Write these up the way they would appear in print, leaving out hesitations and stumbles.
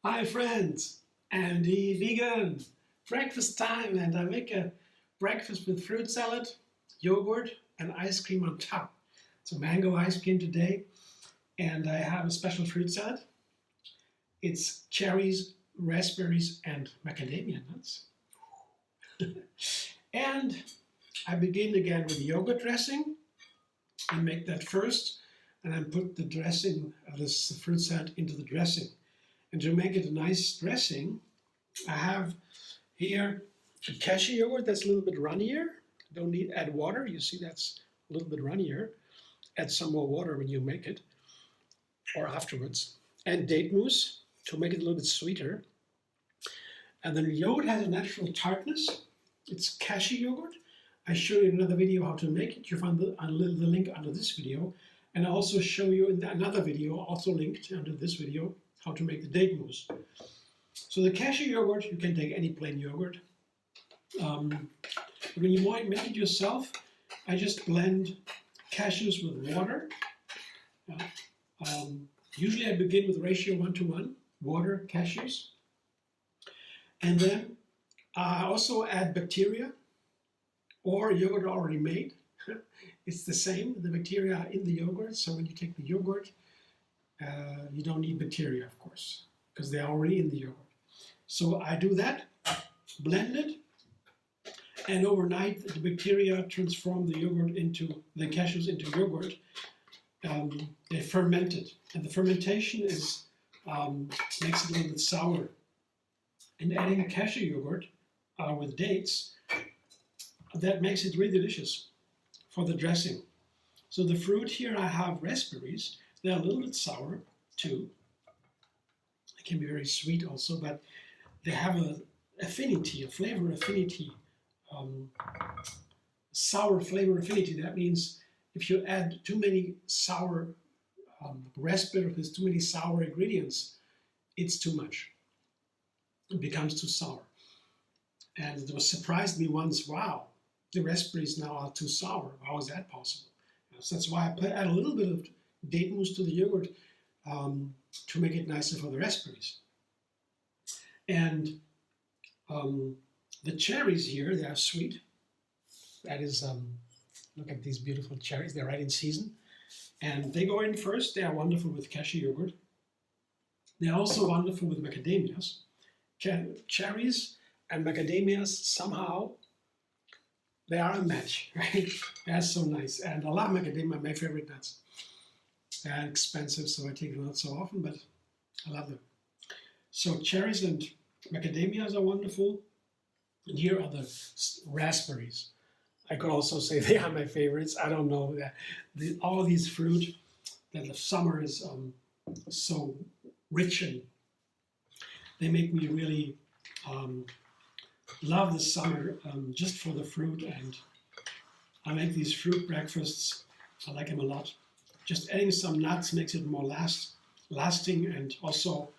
Hi friends, Andy vegan. Breakfast time, and I make a breakfast with fruit salad, yogurt and ice cream on top. It's a mango ice cream today, and I have a special fruit salad. It's cherries, raspberries and macadamia nuts. And I begin again with yogurt dressing. I make that first, and I put the dressing of this fruit salad into the dressing. And to make it a nice dressing, I have here a cashew yogurt that's a little bit runnier. Don't need add water. You see that's a little bit runnier. Add some more water when you make it or afterwards. And date mousse to make it a little bit sweeter. And then yogurt has a natural tartness. It's cashew yogurt. I show you in another video how to make it. You find the link under this video. And I also show you in another video, also linked under this video, how to make the date mousse. So the cashew yogurt, you can take any plain yogurt. When you might make it yourself, I just blend cashews with water. Usually I begin with ratio 1:1, water, cashews. And then I also add bacteria or yogurt already made. It's the same, the bacteria are in the yogurt, so when you take the yogurt, you don't need bacteria, of course, because they're already in the yogurt. So I do that, blend it, and overnight the bacteria transform the yogurt into, the cashews into yogurt. They ferment it, and the fermentation makes it a little bit sour. And adding a cashew yogurt with dates, that makes it really delicious for the dressing. So the fruit here, I have raspberries. They're a little bit sour too. They can be very sweet also, but they have a affinity, a flavor affinity, sour flavor affinity. That means if you add too many sour raspberries with too many sour ingredients, it's too much. It becomes too sour. And it was surprised me once, wow, the raspberries now are too sour. How is that possible? So that's why I add a little bit of date mousse to the yogurt to make it nicer for the raspberries. And the cherries here, they are sweet. That is, look at these beautiful cherries. They're right in season. And they go in first. They are wonderful with cashew yogurt. They're also wonderful with macadamias. Cherries and macadamias, somehow, they are a match, right? That's so nice. And I love macadamia, my favorite nuts. They're expensive, so I take them not so often, but I love them. So cherries and macadamias are wonderful. And here are the raspberries. I could also say they are my favorites. I don't know. All these fruit that the summer is so rich in, they make me really love the summer just for the fruit. And I make these fruit breakfasts. I like them a lot. Just adding some nuts makes it more lasting, and also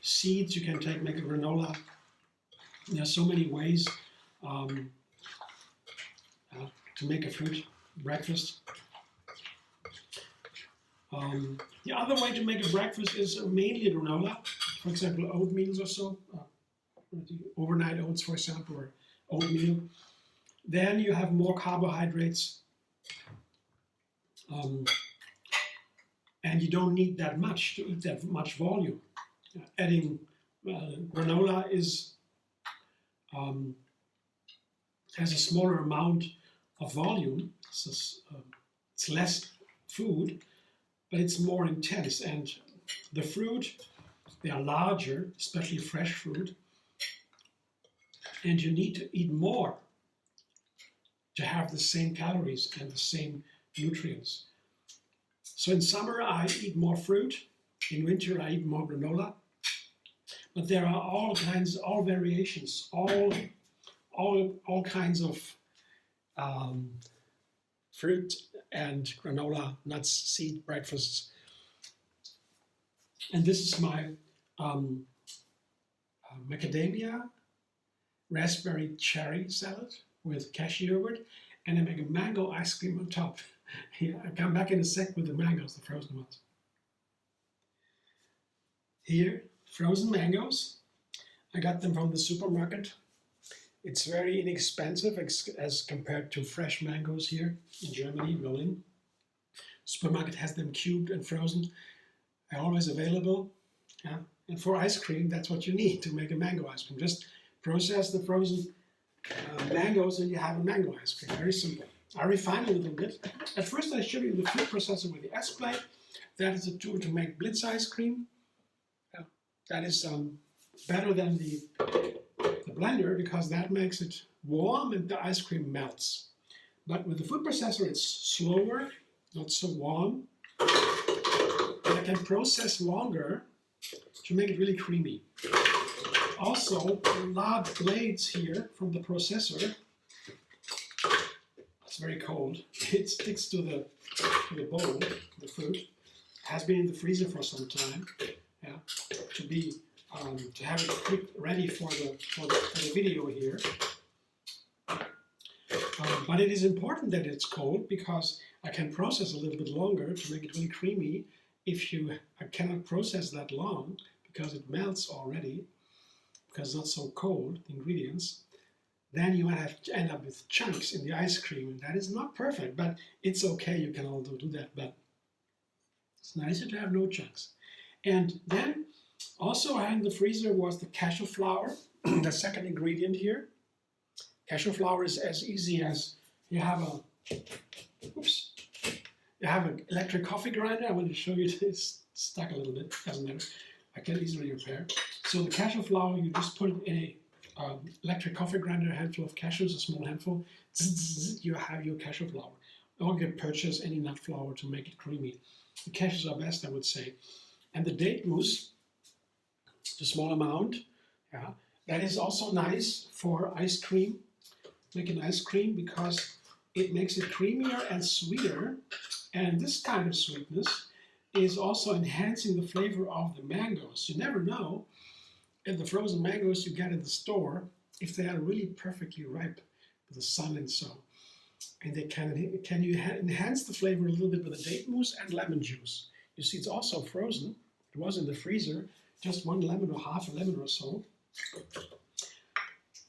seeds you can take, make a granola. There are so many ways to make a fruit breakfast. The other way to make a breakfast is mainly a granola, for example, oatmeal or so, overnight oats, for example, or oatmeal. Then you have more carbohydrates, and you don't need that much to eat that much volume. Adding granola has a smaller amount of volume, so it's less food, but it's more intense. And the fruit, they are larger, especially fresh fruit, and you need to eat more to have the same calories and the same nutrients. So in summer I eat more fruit, in winter I eat more granola, but there are all variations, all kinds of fruit and granola, nuts, seed breakfasts. And this is my macadamia, raspberry cherry salad with cashew yogurt, and I make a mango ice cream on top. Yeah, I'll come back in a sec with the mangoes, the frozen ones. Here, frozen mangoes. I got them from the supermarket. It's very inexpensive as compared to fresh mangoes here in Germany, Berlin. Supermarket has them cubed and frozen. They're always available. Yeah? And for ice cream, that's what you need to make a mango ice cream. Just process the frozen mangoes and you have a mango ice cream. Very simple. I refine it a little bit. At first I showed you the food processor with the S-plate. That is a tool to make Blitz ice cream. That is better than the blender because that makes it warm and the ice cream melts. But with the food processor it's slower, not so warm. And I can process longer to make it really creamy. Also, the large blades here from the processor, it's very cold. It sticks to the bowl, the fruit. Has been in the freezer for some time. Yeah, to have it quick ready for the video here. But it is important that it's cold because I can process a little bit longer to make it really creamy. I cannot process that long because it melts already, because it's not so cold, the ingredients, then you might have to end up with chunks in the ice cream. And that is not perfect, but it's okay. You can also do that, but it's nicer to have no chunks. And then also I had in the freezer was the cashew flour, the second ingredient here. Cashew flour is as easy as you have an electric coffee grinder. I want to show you this. Stuck a little bit, doesn't matter. I can easily repair. So the cashew flour, you just put it in a electric coffee grinder, a handful of cashews, a small handful. You have your cashew flour. Or you can purchase any nut flour to make it creamy. The cashews are best, I would say. And the date mousse, a small amount, yeah, that is also nice for ice cream. Making ice cream because it makes it creamier and sweeter. And this kind of sweetness is also enhancing the flavor of the mangoes. You never know if the frozen mangoes you get in the store, if they are really perfectly ripe with the sun and so. And they can you enhance the flavor a little bit with the date mousse and lemon juice. You see, it's also frozen. It was in the freezer, just one lemon or half a lemon or so.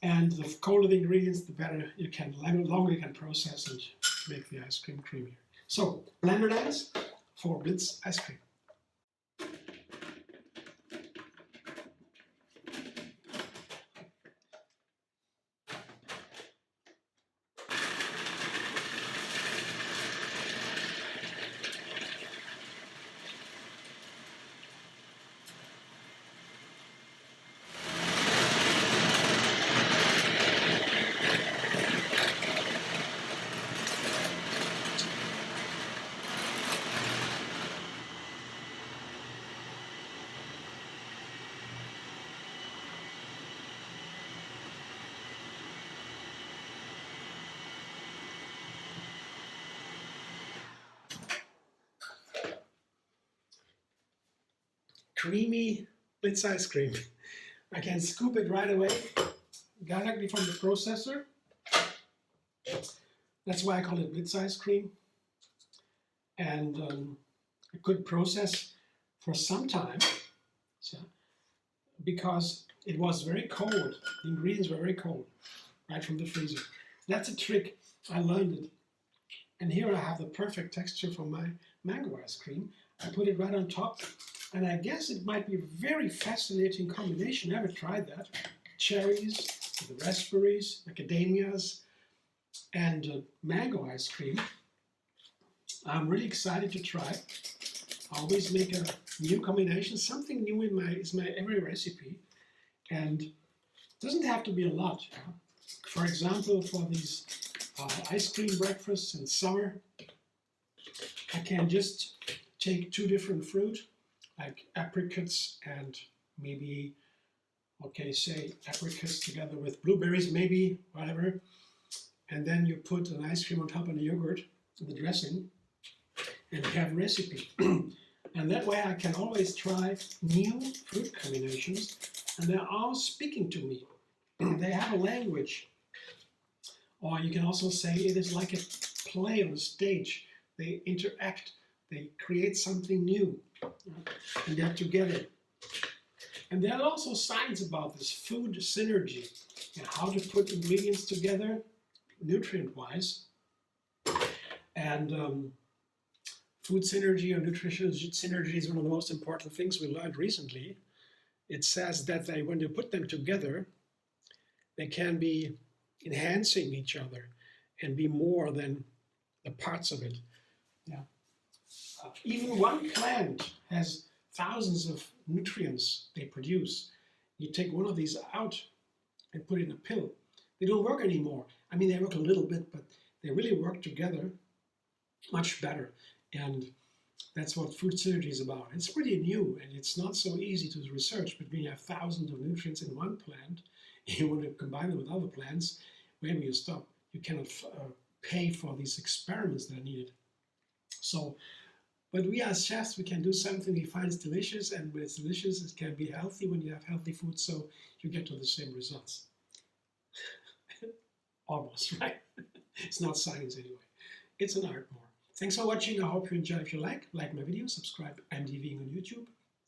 And the colder the ingredients, the better you can, the longer you can process and make the ice cream creamier. So, blender dance for Blitz ice cream. Creamy Blitz ice cream. I can scoop it right away directly from the processor. That's why I call it Blitz ice cream. And I could process for some time because it was very cold. The ingredients were very cold, right from the freezer. That's a trick. I learned it. And here I have the perfect texture for my mango ice cream. I put it right on top. And I guess it might be a very fascinating combination. Never tried that. Cherries, the raspberries, macadamias, and mango ice cream. I'm really excited to try. I always make a new combination. Something new in my every recipe. And it doesn't have to be a lot. Yeah? For example, for these ice cream breakfasts in summer, I can just take two different fruit, like apricots and maybe, okay, say apricots together with blueberries, maybe, whatever. And then you put an ice cream on top of the yogurt, the dressing, and you have a recipe. And that way I can always try new fruit combinations And they're all speaking to me. They have a language. Or you can also say it is like a play on a stage. They interact, they create something new, and they're together. And there are also science about this food synergy and how to put ingredients together nutrient-wise. And food synergy or nutrition synergy is one of the most important things we learned recently. It says that when you put them together, they can be enhancing each other and be more than the parts of it. Yeah. Even one plant has thousands of nutrients they produce. You take one of these out and put it in a pill. They don't work anymore. I mean, they work a little bit, but they really work together much better. And that's what food synergy is about. It's pretty new, and it's not so easy to research, but when you have thousands of nutrients in one plant, and you want to combine them with other plants, where do you stop? You cannot pay for these experiments that are needed. So, but we as chefs, we can do something we find is delicious, and when it's delicious, it can be healthy when you have healthy food, so you get to the same results. Almost, right? It's not science anyway. It's an art more. Thanks for watching. I hope you enjoy. If you like my video, subscribe. I'm DVing on YouTube.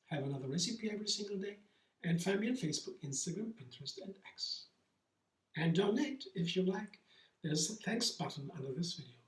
Have another recipe every single day. And find me on Facebook, Instagram, Pinterest, and X. And donate if you like. There's a thanks button under this video.